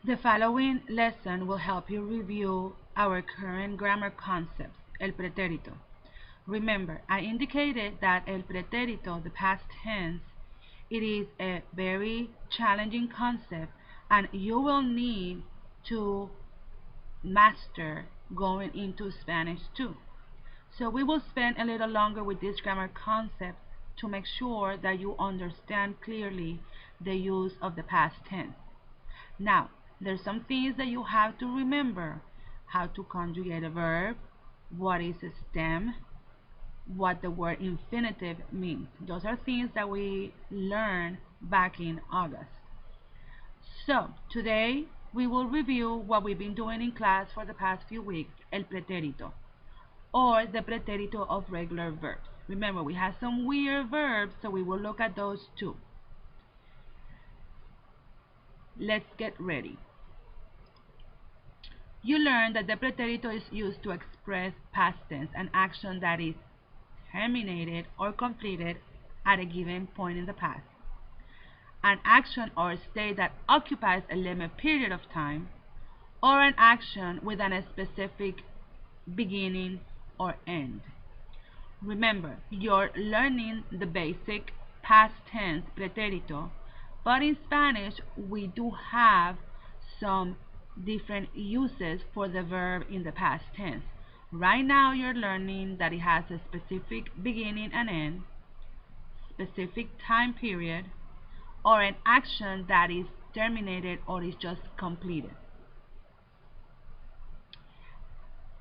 The following lesson will help you review our current grammar concepts, el pretérito. Remember, I indicated that el pretérito, the past tense, it is a very challenging concept and you will need to master going into Spanish too. So we will spend a little longer with this grammar concept to make sure that you understand clearly the use of the past tense. Now, there's some things that you have to remember. How to conjugate a verb, what is a stem, what the word infinitive means. Those are things that we learned back in August. So, today we will review what we've been doing in class for the past few weeks, el pretérito, or the pretérito of regular verbs. Remember, we have some weird verbs, so we will look at those too. Let's get ready. You learned that the pretérito is used to express past tense, an action that is terminated or completed at a given point in the past. An action or state that occupies a limited period of time, or an action with a specific beginning or end. Remember, you're learning the basic past tense pretérito, but in Spanish we do have some different uses for the verb in the past tense. Right now you're learning that it has a specific beginning and end, specific time period, or an action that is terminated or is just completed.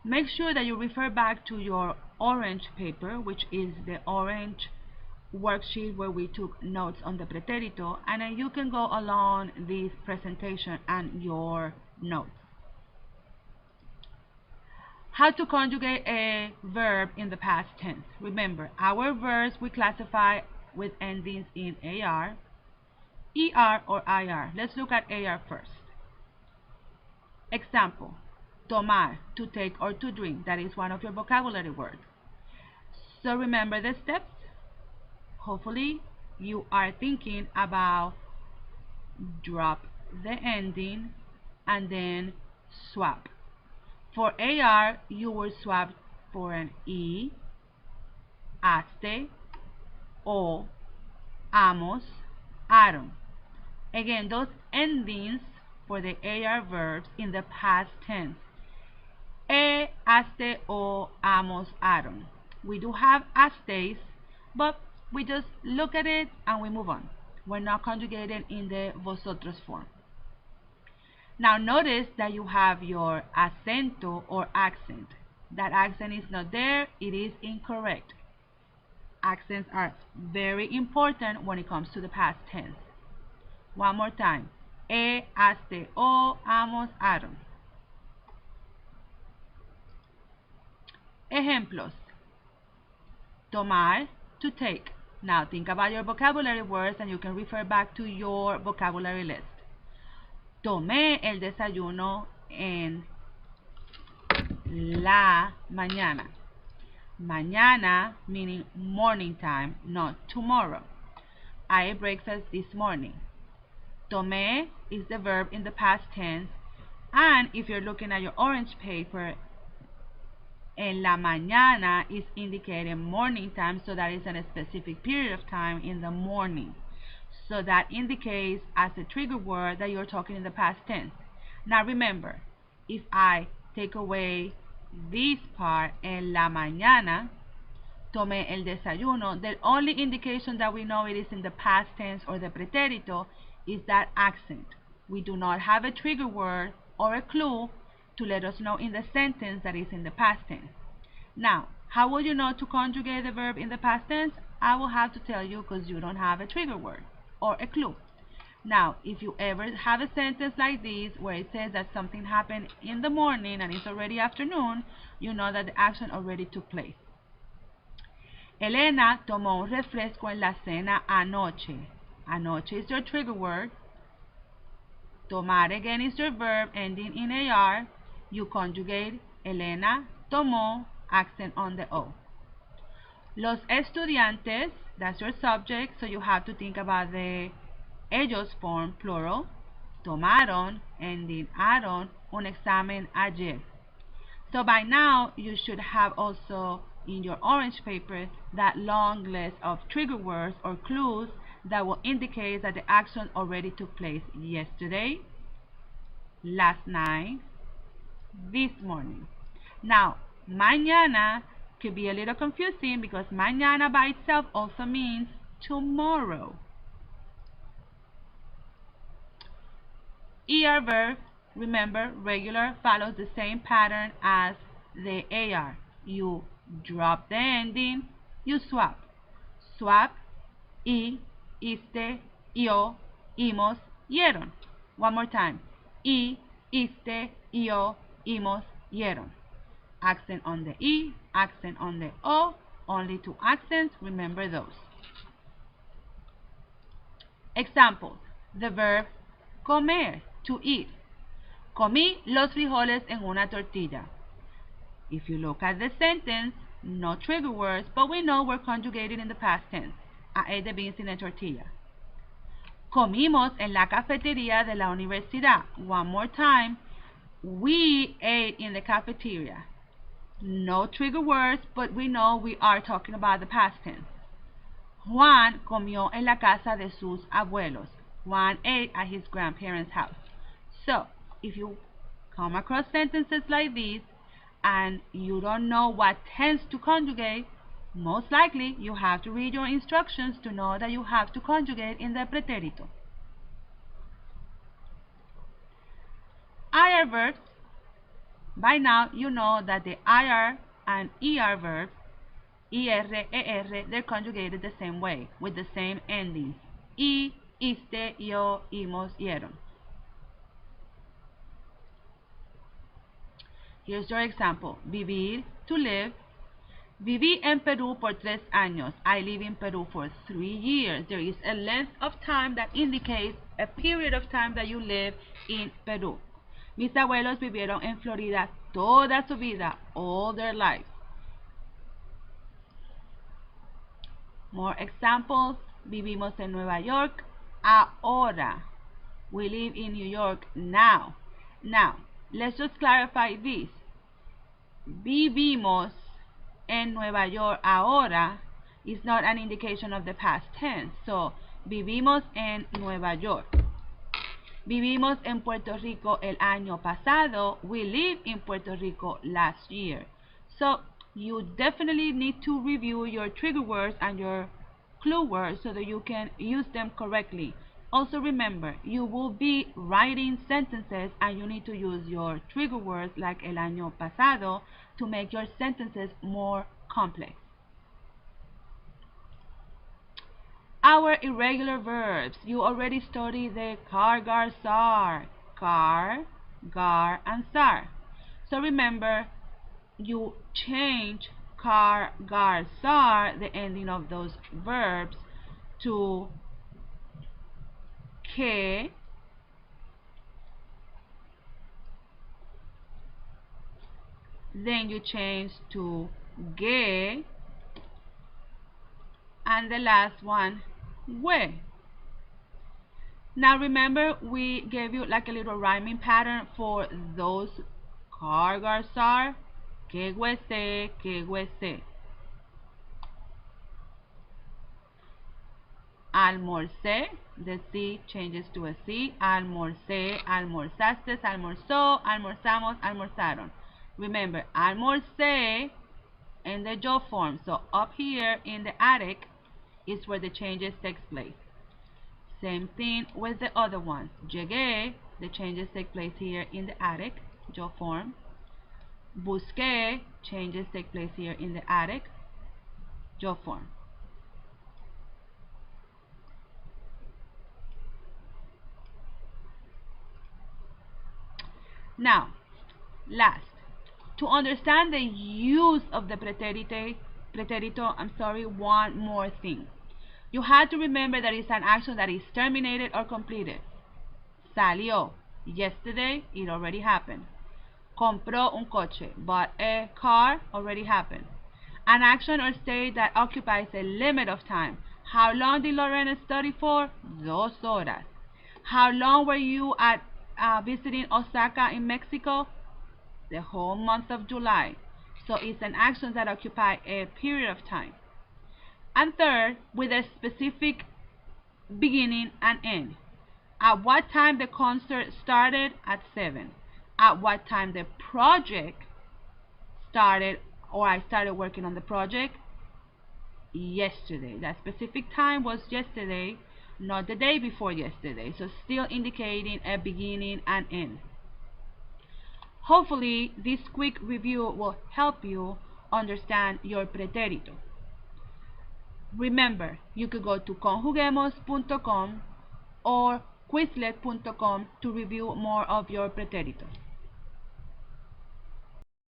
Make sure that you refer back to your orange paper, which is the orange worksheet where we took notes on the pretérito, and then you can go along this presentation and your notes. How to conjugate a verb in the past tense. Remember, our verbs we classify with endings in AR, ER, or IR. Let's look at AR first. Example, tomar, to take or to drink. That is one of your vocabulary words. So remember the steps. Hopefully you are thinking about drop the ending and then swap. For AR, you will swap for an E, haste, o, amos, aron. Again, those endings for the AR verbs in the past tense. Haste, o, amos, aron. We do have hastes, but we just look at it and we move on. We're not conjugating in the vosotros form. Now notice that you have your acento or accent. That accent is not there, it is incorrect. Accents are very important when it comes to the past tense. One more time. Haste, o, amos, aron. Ejemplos. Tomar, to take. Now think about your vocabulary words and you can refer back to your vocabulary list. Tomé el desayuno en la mañana. Mañana meaning morning time, not tomorrow. I ate breakfast this morning. Tomé is the verb in the past tense, and if you're looking at your orange paper, en la mañana is indicating morning time, so that is in a specific period of time in the morning. So that indicates as a trigger word that you're talking in the past tense. Now remember, if I take away this part, en la mañana, tomé el desayuno, the only indication that we know it is in the past tense or the pretérito is that accent. We do not have a trigger word or a clue to let us know in the sentence that is in the past tense. Now, how will you know to conjugate the verb in the past tense? I will have to tell you because you don't have a trigger word or a clue. Now, if you ever have a sentence like this where it says that something happened in the morning and it's already afternoon, you know that the action already took place. Elena tomó un refresco en la cena anoche. Anoche is your trigger word. Tomar again is your verb ending in AR. You conjugate Elena tomó, accent on the O. Los estudiantes, that's your subject, so you have to think about the ellos form, plural. Tomaron, ending-aron, un examen ayer. So by now, you should have also in your orange paper that long list of trigger words or clues that will indicate that the action already took place yesterday, last night, this morning. Now, mañana could be a little confusing because mañana by itself also means tomorrow. ER verb, remember, regular follows the same pattern as the AR. You drop the ending, you swap. Swap, y, iste, yo, imos, yeron. One more time. Y, iste, yo, imos, yeron. Accent on the E, accent on the O, only two accents, remember those. Examples. The verb comer, to eat. Comí los frijoles en una tortilla. If you look at the sentence, no trigger words, but we know we're conjugated in the past tense. I ate the beans in a tortilla. Comimos en la cafetería de la universidad. One more time. We ate in the cafeteria. No trigger words, but we know we are talking about the past tense. Juan comió en la casa de sus abuelos. Juan ate at his grandparents' house. So, if you come across sentences like these and you don't know what tense to conjugate, most likely you have to read your instructions to know that you have to conjugate in the preterito. IR verbs. By now you know that the IR and ER verbs, ER, ER, they're conjugated the same way, with the same endings. Y, iste, yo, imos, yeron. Here's your example. Vivir, to live. Viví en Perú por 3 años. I live in Peru for 3 years. There is a length of time that indicates a period of time that you live in Peru. Mis abuelos vivieron en Florida toda su vida, all their lives. More examples. Vivimos en Nueva York ahora. We live in New York now. Now, let's just clarify this. Vivimos en Nueva York ahora is not an indication of the past tense. So, vivimos en Nueva York. Vivimos en Puerto Rico el año pasado. We lived in Puerto Rico last year. So, you definitely need to review your trigger words and your clue words so that you can use them correctly. Also remember, you will be writing sentences and you need to use your trigger words like el año pasado to make your sentences more complex. Our irregular verbs. You already studied the car, gar, sar. Car, gar, and sar. So remember, you change car, gar, sar, the ending of those verbs, to que, then you change to ge, and the last one, we. Now remember, we gave you like a little rhyming pattern for those car, gar, sar. Que huese, que huese. Almorcé, the C changes to a C. Almorcé, almorzaste, almorzó, almorzamos, almorzaron. Remember, almorcé in the yo form. So up here in the attic is where the changes take place. Same thing with the other ones. Llegué, the changes take place here in the attic, yo form. Busqué, changes take place here in the attic, yo form. Now, last, to understand the use of the preterito, one more thing. You have to remember that it's an action that is terminated or completed. Salió, yesterday, it already happened. Compró un coche, bought a car, already happened. An action or state that occupies a limit of time. How long did Lorena study for? 2 horas. How long were you at visiting Osaka in Mexico? The whole month of July. So it's an action that occupies a period of time. And third, with a specific beginning and end. At what time the concert started? At 7. At what time the project started, or I started working on the project? Yesterday. That specific time was yesterday, not the day before yesterday. So still indicating a beginning and end. Hopefully this quick review will help you understand your pretérito. Remember, you could go to conjuguemos.com or quizlet.com to review more of your pretérito.